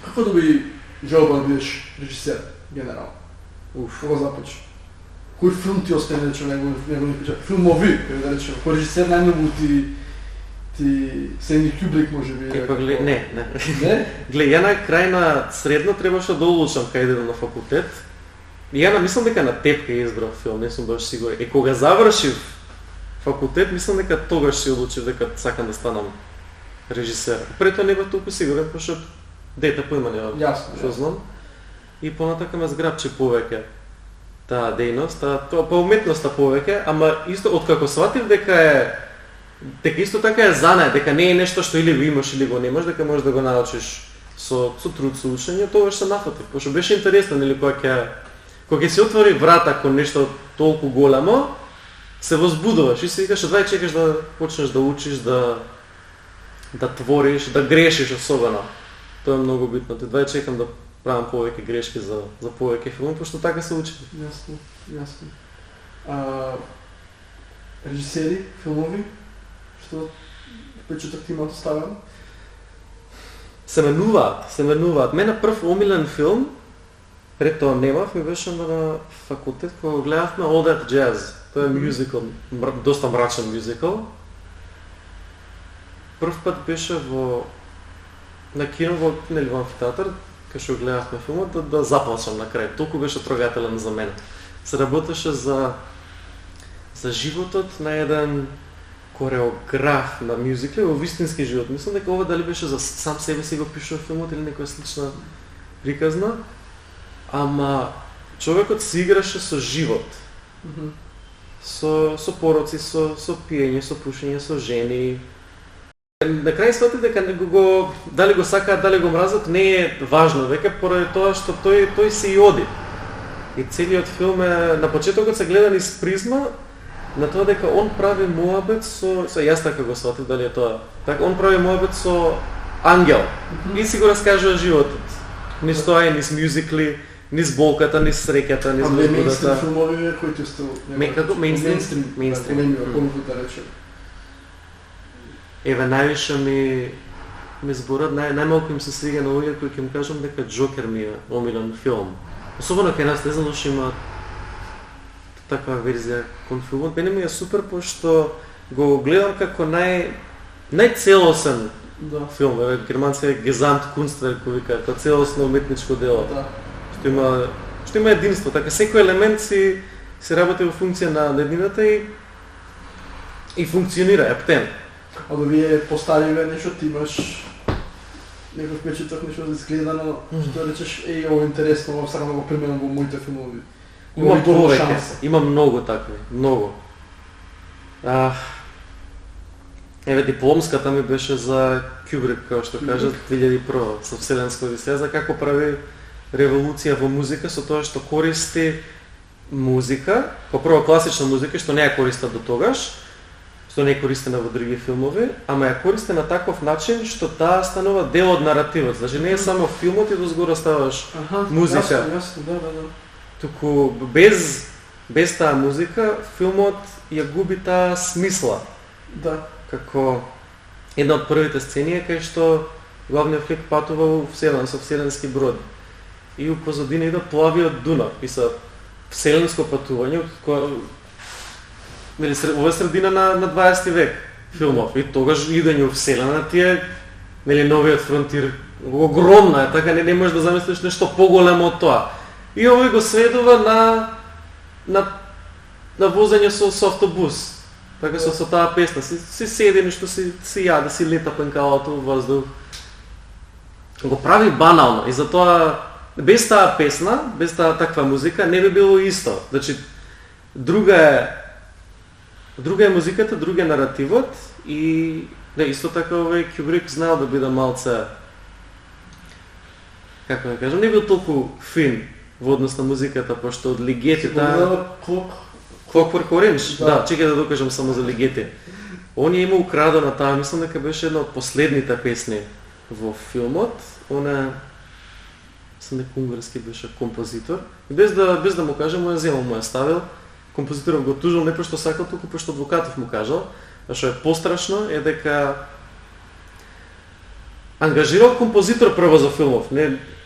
Како доби желба да бидеш режисер, генерално? Кога започна? Кој филм ти остане, речем, негови печат? Филмови, да речем, кој режисер најмногу ти Стенли Кюбрик може би? Не. Не? Глеј, ја на крај на средно требаше да одлучам кај да на факултет. И ја мислам дека на теб кај избрав филм, не сум баш сигурен. И кога завршив факултет, мислам дека тогаш си одлучив дека сакам да станам режисер. Пред тоа не бев толку сигурен, пошто дете поима нема што знам. И понатака ме зграбчи повеќе таа дејност, тоа по уметноста повеќе, ама исто откако сватив дека исто така е занае, дека не е нешто што или го имаш или го немаш, дека можеш да го научиш со труд, со учење, тогаш се нафатив. Пошто беше интересно, нели, кога ќе се отвори врата кон нешто толку големо, се возбудуваш и си викаш, одвај чекаш да почнеш да учиш, да твориш, да грешиш особено. Тоа е многу битно. Одвај чекам да правам повеќе грешки за повеќе филми, пошто така се учи. Јасно. Режисери, филмови, што впечаток ти имат оставен? Се менуваат. Мене прв омилен филм, пред тоа немав, ми беше на факултет кога гледавме All That Jazz. Тоа е мюзикл, доста мрачен мюзикл. Прв пат беше на кино во амфитеатар, кај што гледавме филмот, да заплачам на крај. Толку беше трогателен за мене. Се работеше за животот на еден кореограф на мюзикли во вистински живот. Мислам дека ова дали беше за сам себе си го пишува филмот или некоја слична приказна. Ама човекот се играше со живот. Со пороци, со пиење, со пушење, со жени. На крај свати дека дали го сакаат, дали го мразат, не е важно, веќе поради тоа што тој се и оди. И целиот филм е, на почетокот се гледа низ призма на тоа дека он прави муабет со јас така го сватив, дали е тоа. Така он прави муабет со ангел и си го раскажува животот. Низ тоа и низ мюзикли, низ болката, низ среќата, низ возбудата. Мейнстрим филмови кои ти сте? Како мейнстрим. Да речем. Еве највише ми зборат, најмалку им се свига на луѓе кои ќе им кажам дека Джокер ми е омилен филм. Особено кај нас, не знам дошто има таква верзија кон филмот. Мене ми е супер, пошто го гледам како најцелосен филм. Германци е Gesamtkunstwerk, кој вика, како целосно уметничко дело. Што има единство, така секој елемент си работи во функција на еднината и функционира, ептен. А да вие поставиве нешто, ти имаш некој впечаток, нешто да изгледано, што речеш, ово е интересно, ово сакам да го применам во моите филмови. Имам повеќе, имам многу такви, многу. Еве дипломската ми беше за Кюбрик, како што кажат, 2001 со Вселенска одисеја, за како прави револуција во музика со тоа што користи музика, како прво класична музика што не ја користат до тогаш, што не е користена во други филмови, ама ја користи на таков начин што таа станува дел од наративот. Значи не е само филмот и дозгора ставаш музика. Јасно, да. Туку без таа музика филмот ја губи таа смисла. Да. Како една од првите сцени е кај што главниот лик патува во со вселенски брод. И у позадина иде плавиот Дунав, и са вселенско патување, ова е средина на 20 век филмов. И тогаш идење во вселена ти е новиот фронтир. Огромна е, така не можеш да замислиш нешто поголемо од тоа. И овој го сведува на возење со автобус. Така со таа песна, си седи нешто, си јаде, си лета пенкалото во воздух. Го прави банално и затоа без таа песна, без таа таква музика не би било исто. Значи друга е музиката, друг е наративот и исто така овој Кюбрик знаел да биде малце, како да кажам, не бил толку фин во однос на музиката, пошто од Лигети Clockwork Orange, да, чекај да докажам само за Лигети. Он ја има украдена таа, мислам дека беше една од последните песни во филмот. Он е, мислам дека унгарски беше композитор. И без да му кажам, му ја земал, му ја ставил. Композиторот го тужил не пошто сакал, туку пошто адвокатов му кажал. А што е пострашно е дека ангажирал композитор прво за филмов,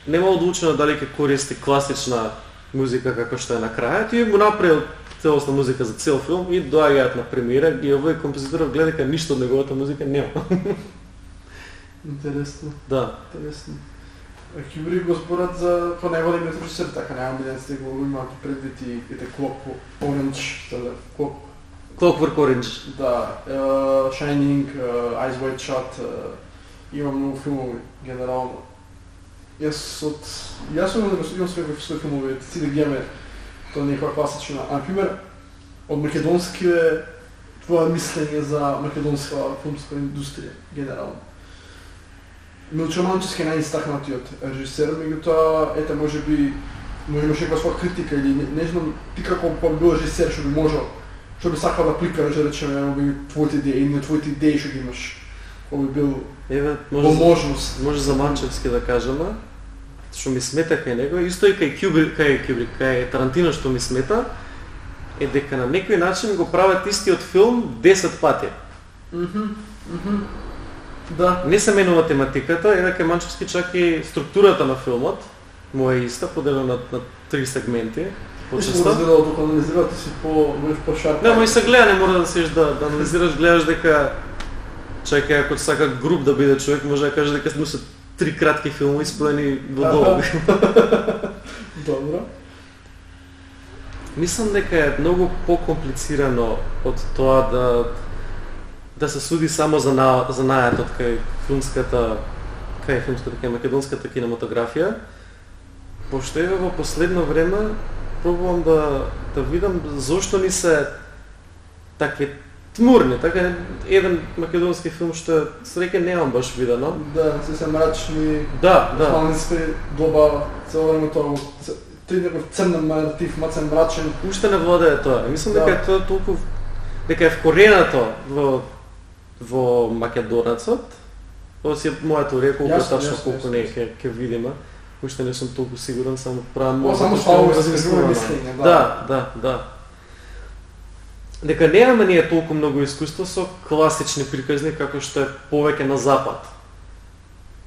нема одлучено дали ќе користи класична музика како што е на крајот и му направил целосна музика за цел филм и доаѓаат на премиера и овој композиторов гледа дека ништо од неговата музика нема. Интересно. Да. Интересно. Кюбрик го зборат за понајголемиот режисер, така немам биден сте го имаат предвид и Orange, Clockwork Orange. Да, Shining, Eyes Wide Shut, има многу филмови генерално. Јас имам свој филмови, си да геме тоа некоја класична. А например, од македонски е твоја мислење за македонска филмска индустрија генерално. Милчо Манчевски е најистакнатиот режисер, меѓутоа ете можеби имаше некоја своја критика или не знам ти како бил режисер што би можел, што би сакал да прикажеш да речеме твоите идеи или твоите идеи што ги имаш. Кој би бил можност. Може за Манчевски да кажеме, што ми смета кај него, исто и кај Кюбрик, кај Тарантино што ми смета, е дека на некој начин го прават истиот филм 10 пати. Да. Не се менува тематиката, е дека Манчевски чак и структурата на филмот му е иста, поделена на 3 сегменти. Почеста. Мислам да докато анализирате си по-шарп. Да, и се гледа, не мора да сеш да анализираш, гледаш дека чај ако сака груп да биде човек, може да каже дека се 3 кратки филми исплени во долг. Добро. Мислам дека е многу по-комплицирано од тоа да се суди само за најатот кај македонската кинематографија, пошто еве во последно време пробувам да видам зошто ни се такви тмурни, така еден македонски филм што среќа немам баш видено. Да, се мрачни. Да. Османски доба, цело време тоа тој некој црнен наратив, мацен мрачен. Уште не владее тоа. Мислам дека е тоа толку дека е вкоренато во македонецот. Тоа си мојата теорија колку тачно колку не ќе видиме. Уште не сум толку сигурен, само правам само ставува мислење, да. Дека немаме ние толку многу искуство со класични приказни како што е повеќе на запад.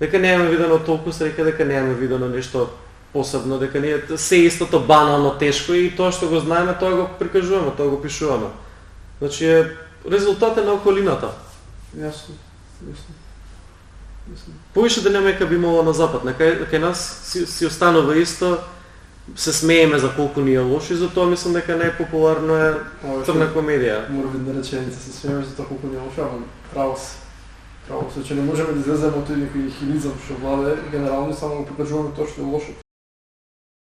Дека немаме видено толку среќа, дека немаме видено нешто посебно, дека ние се истото банално тешко и тоа што го знаеме, тоа го прикажуваме, тоа го пишуваме. Значи е резултат на околината. Јасно. Повише динамика би имало на запад, кај нас си останува исто, се смееме за колку ни е лошо и затоа мислам дека најпопуларно е црна комедија. Морбидна реченица, се смееме за тоа колку ни е лошо, ама право си. Че не можеме да излеземе од тој некој хилизам што владе, генерално само го покажуваме тоа што е лошо.